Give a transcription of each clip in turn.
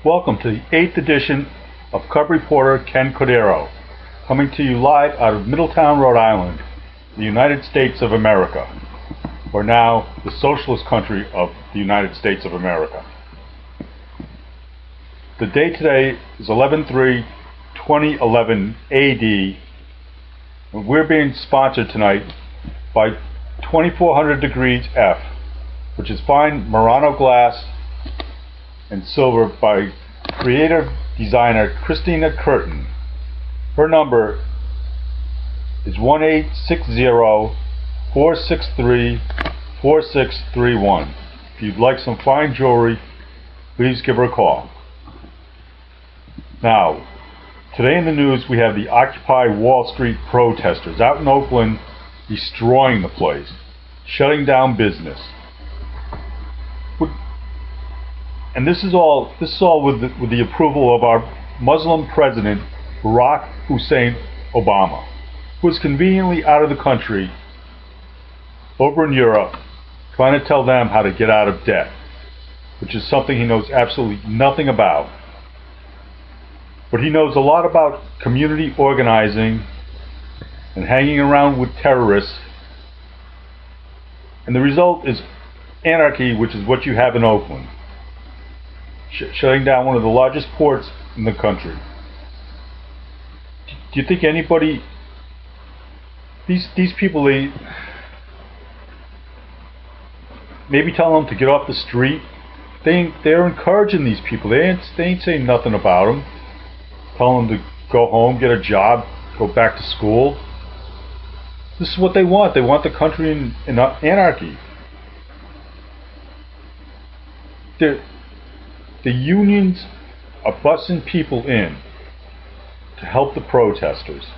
Welcome to the 8th edition of Cub Reporter Ken Cordero, coming to you live out of Middletown, Rhode Island, the United States of America, or now the socialist country of the United States of America. The date today is 11/3/2011 AD, and we're being sponsored tonight by 2400 Degrees F, which is fine Murano glass and silver by creative designer Christina Curtin. Her number is 1-860-463-4631. If you'd like some fine jewelry, please give her a call. Now, today in the news we have the Occupy Wall Street protesters out in Oakland destroying the place, shutting down business. And this is all with the approval of our Muslim president, Barack Hussein Obama, who is conveniently out of the country over in Europe trying to tell them how to get out of debt, which is something he knows absolutely nothing about. But he knows a lot about community organizing and hanging around with terrorists. And the result is anarchy, which is what you have in Oakland. Shutting down one of the largest ports in the country. Do you think anybody, these people, they maybe tell them to get off the street? They're encouraging these people. They ain't saying nothing about them. Telling them to go home, get a job, go back to school. This is what they want. They want the country in anarchy. The unions are busing people in to help the protesters.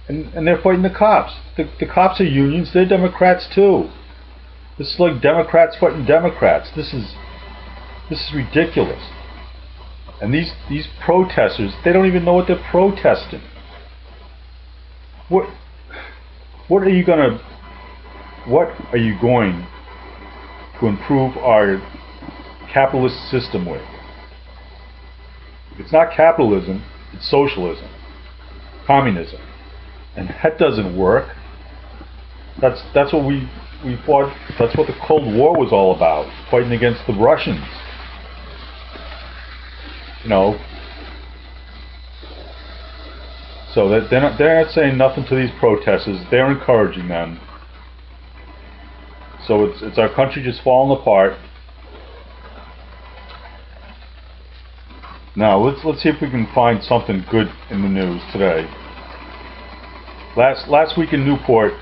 And they're fighting the cops. The cops are unions, they're Democrats too. This is like Democrats fighting Democrats. This is ridiculous. And these protesters, they don't even know what they're protesting. What are you going to improve our capitalist system with? If it's not capitalism, it's socialism, communism, and that doesn't work. That's what we fought. That's what the Cold War was all about, fighting against the Russians. You know. So that they're not saying nothing to these protesters. They're encouraging them. So it's our country just falling apart. Now let's see if we can find something good in the news today. Last week in Newport,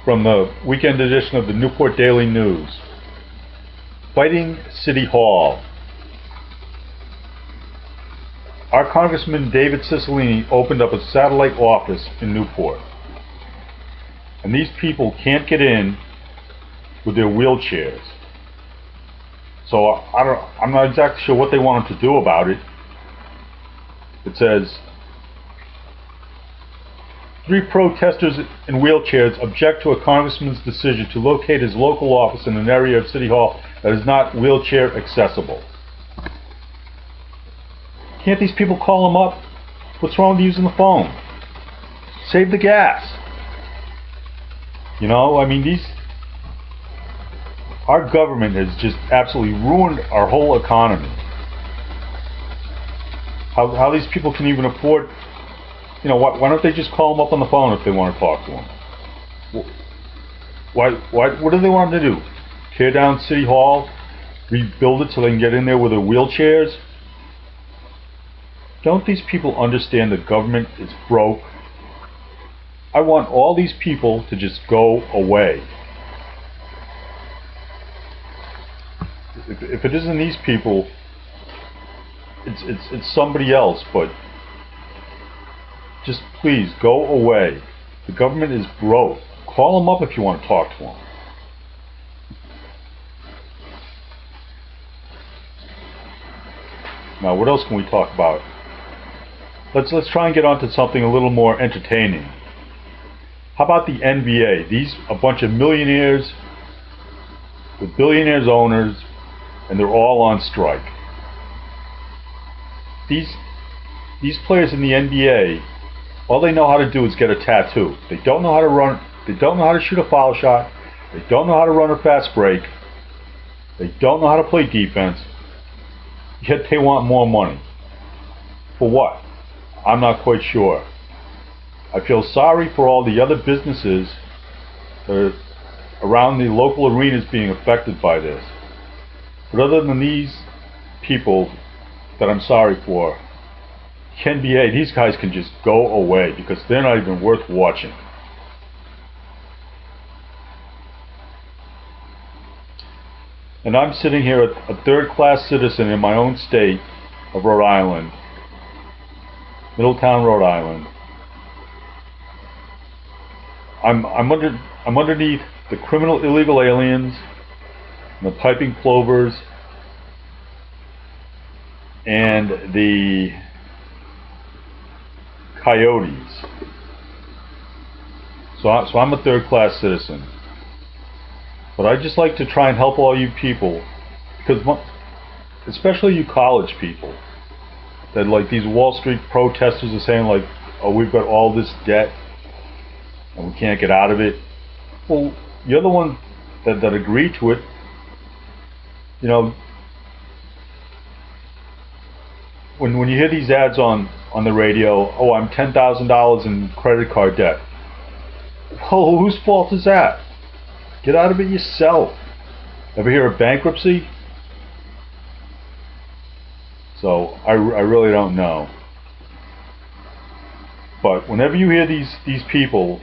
from the weekend edition of the Newport Daily News, fighting City Hall. Our Congressman David Cicilline opened up a satellite office in Newport, and these people can't get in with their wheelchairs. So I'm not exactly sure what they want him to do about it. It says, 3 protesters in wheelchairs object to a congressman's decision to locate his local office in an area of City Hall that is not wheelchair accessible. Can't these people call them up? What's wrong with using the phone? Save the gas. You know, I mean, our government has just absolutely ruined our whole economy. How these people can even afford, you know, why don't they just call them up on the phone if they want to talk to them? What do they want them to do? Tear down City Hall? Rebuild it so they can get in there with their wheelchairs? Don't these people understand the government is broke? I want all these people to just go away. If it isn't these people, it's somebody else, but just please go away. The government is broke. Call them up if you want to talk to them. Now, what else can we talk about? Let's try and get on to something a little more entertaining. How about the NBA? A bunch of millionaires with billionaires owners and they're all on strike. These players in the NBA, all they know how to do is get a tattoo. They don't know how to run. They don't know how to shoot a foul shot. They don't know how to run a fast break. They don't know how to play defense. Yet they want more money. For what? I'm not quite sure. I feel sorry for all the other businesses that are around the local arenas being affected by this. But other than these people that I'm sorry for, NBA, these guys can just go away because they're not even worth watching. And I'm sitting here, a third-class citizen in my own state of Rhode Island, Middletown, Rhode Island. I'm underneath the criminal illegal aliens, and the piping plovers, and the coyotes. So I'm a third-class citizen. But I just like to try and help all you people, because especially you college people, that like these Wall Street protesters are saying like, oh, we've got all this debt and we can't get out of it. Well, you're the one that agreed to it. You know, when you hear these ads on the radio, oh, I'm $10,000 in credit card debt. Well, whose fault is that? Get out of it yourself. Ever hear of bankruptcy? So I really don't know. But whenever you hear these people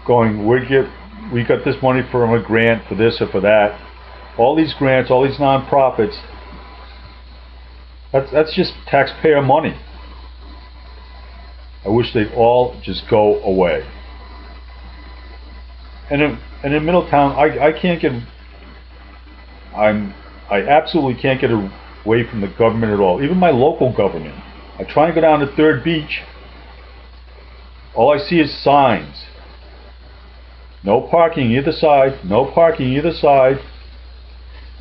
going, we got this money from a grant for this or for that, all these grants, all these non-profits, that's just taxpayer money. I wish they'd all just go away. And in Middletown, I absolutely can't get away from the government at all. Even my local government. I try and go down to 3rd Beach. All I see is signs. No parking either side. No parking either side.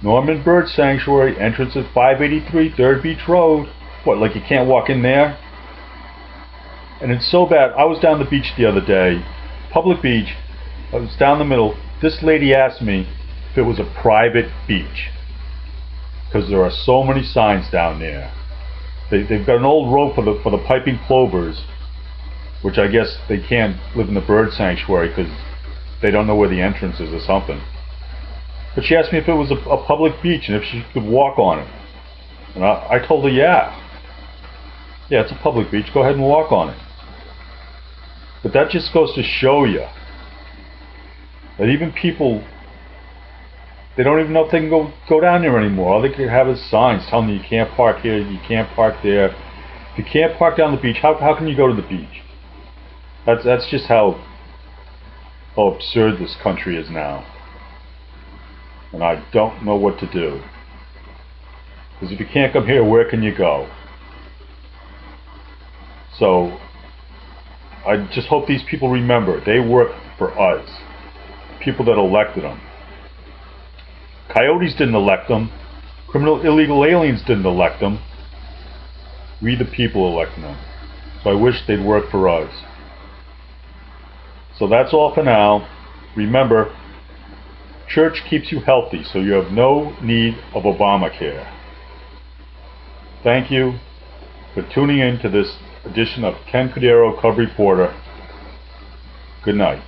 Norman Bird Sanctuary, entrance at 583 3rd Beach Road. What, like you can't walk in there? And it's so bad. I was down the beach the other day, public beach. I was down the middle. This lady asked me if it was a private beach, because there are so many signs down there. They've got an old road for the piping plovers, which I guess they can't live in the bird sanctuary because they don't know where the entrance is or something. But she asked me if it was a public beach and if she could walk on it. And I told her, yeah, it's a public beach. Go ahead and walk on it. But that just goes to show you that even people, they don't even know if they can go down there anymore. All they can have is signs telling you can't park here, you can't park there. If you can't park down the beach, how can you go to the beach? That's just how absurd this country is now. And I don't know what to do. Because if you can't come here, where can you go? So I just hope these people remember, they work for us. People that elected them. Coyotes didn't elect them. Criminal illegal aliens didn't elect them. We the people elected them. So I wish they'd work for us. So that's all for now. Remember, church keeps you healthy, so you have no need of Obamacare. Thank you for tuning in to this edition of Ken Cordero Cub Reporter. Good night.